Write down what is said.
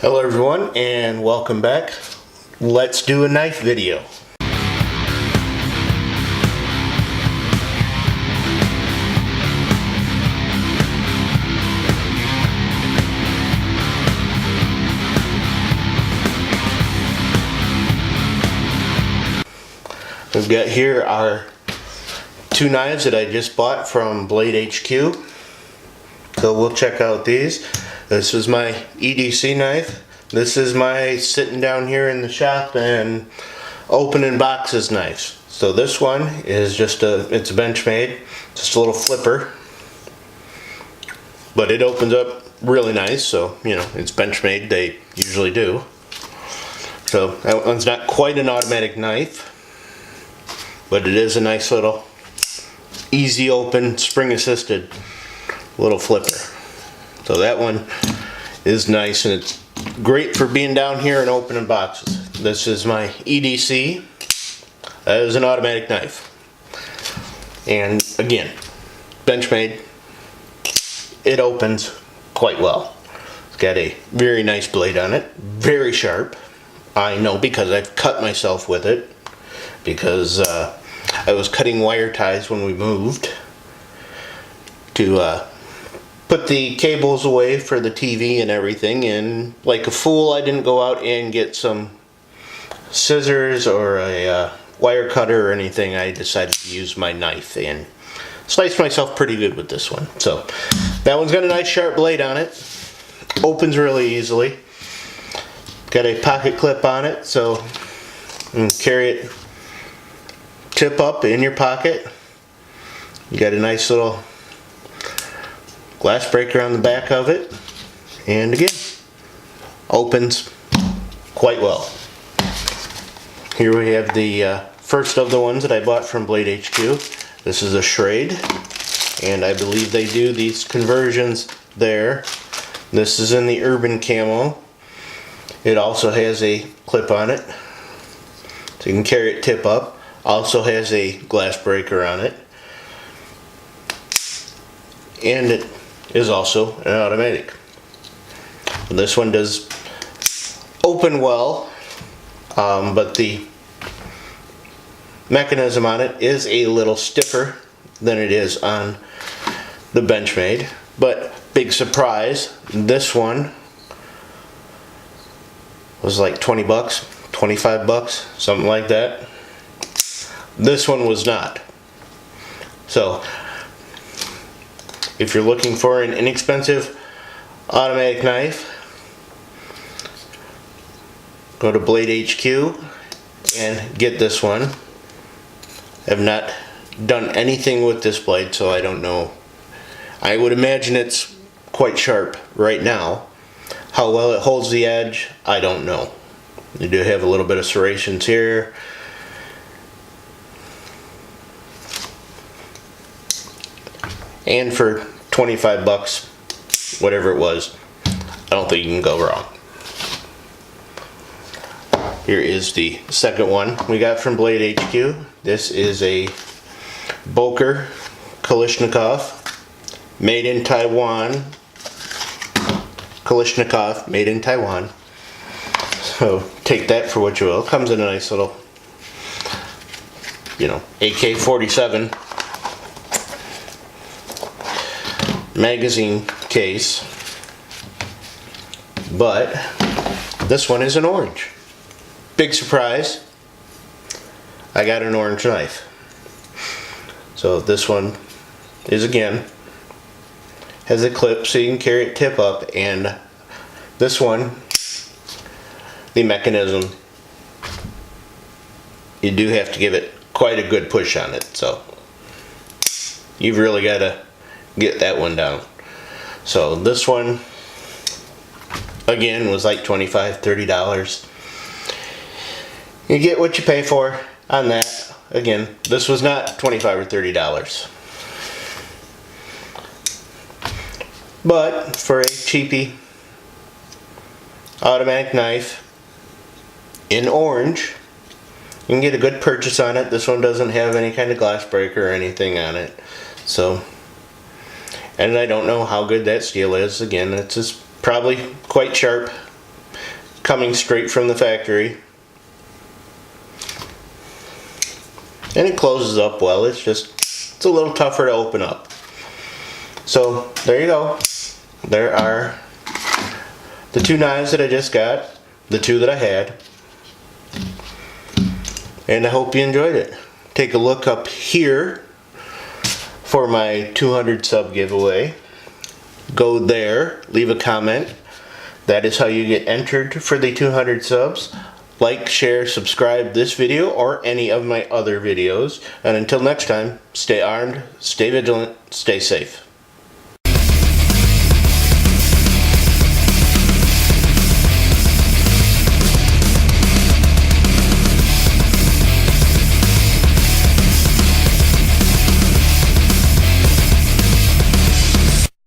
Hello everyone and welcome back. Let's do a knife video. We've got here our two knives that I just bought from Blade HQ. So we'll check out these. This is my EDC knife. This is my sitting down here in the shop and opening boxes knife. So this one is just it's a Benchmade, just a little flipper. But it opens up really nice, so you know, it's Benchmade, they usually do. So that one's not quite an automatic knife, but it is a nice little easy open, spring assisted little flipper. So that one is nice and it's great for being down here and opening boxes. This is my EDC. That is an automatic knife. And again, Benchmade. It opens quite well. It's got a very nice blade on it. Very sharp. I know because I've cut myself with it. Because I was cutting wire ties when we moved to put the cables away for the TV and everything, and like a fool I didn't go out and get some scissors or a wire cutter or anything. I decided to use my knife and sliced myself pretty good with this one. So that one's got a nice sharp blade on it. Opens really easily. Got a pocket clip on it, so you can carry it tip up in your pocket. You got a nice little glass breaker on the back of it, and again, opens quite well. Here we have the first of the ones that I bought from Blade HQ. This is a Schrade, and I believe they do these conversions there. This is in the Urban Camo. It also has a clip on it, so you can carry it tip up. Also has a glass breaker on it, and it is also an automatic. This one does open well, but the mechanism on it is a little stiffer than it is on the Benchmade. But big surprise, this one was like 20 bucks, 25 bucks, something like that. This one was not. So if you're looking for an inexpensive automatic knife, go to Blade HQ and get this one. I have not done anything with this blade, so I don't know. I would imagine it's quite sharp right now. How well it holds the edge, I don't know. You do have a little bit of serrations here. And for 25 bucks, whatever it was, I don't think you can go wrong. Here is the second one we got from Blade HQ. This is a Boker Kalashnikov, made in Taiwan. Kalashnikov, made in Taiwan. So take that for what you will. Comes in a nice little, you know, AK-47 magazine case, but this one is an orange. Big surprise, I got an orange knife. So this one is, again, has a clip so you can carry it tip up, and this one, the mechanism, you do have to give it quite a good push on it, so you've really got to get that one down. So this one again was like $25–30. You get what you pay for on that. Again, this was not $25 or $30, but for a cheapy automatic knife in orange, you can get a good purchase on it. This one doesn't have any kind of glass breaker or anything on it, so. And I don't know how good that steel is. Again, it's just probably quite sharp. coming straight from the factory. And it closes up well. It's a little tougher to open up. So there you go. There are the two knives that I just got, the two that I had. And I hope you enjoyed it. Take a look up here for my 200 sub giveaway. Go there, leave a comment. That is how you get entered for the 200 subs. Like, share, subscribe this video or any of my other videos. And until next time, stay armed, stay vigilant, stay safe.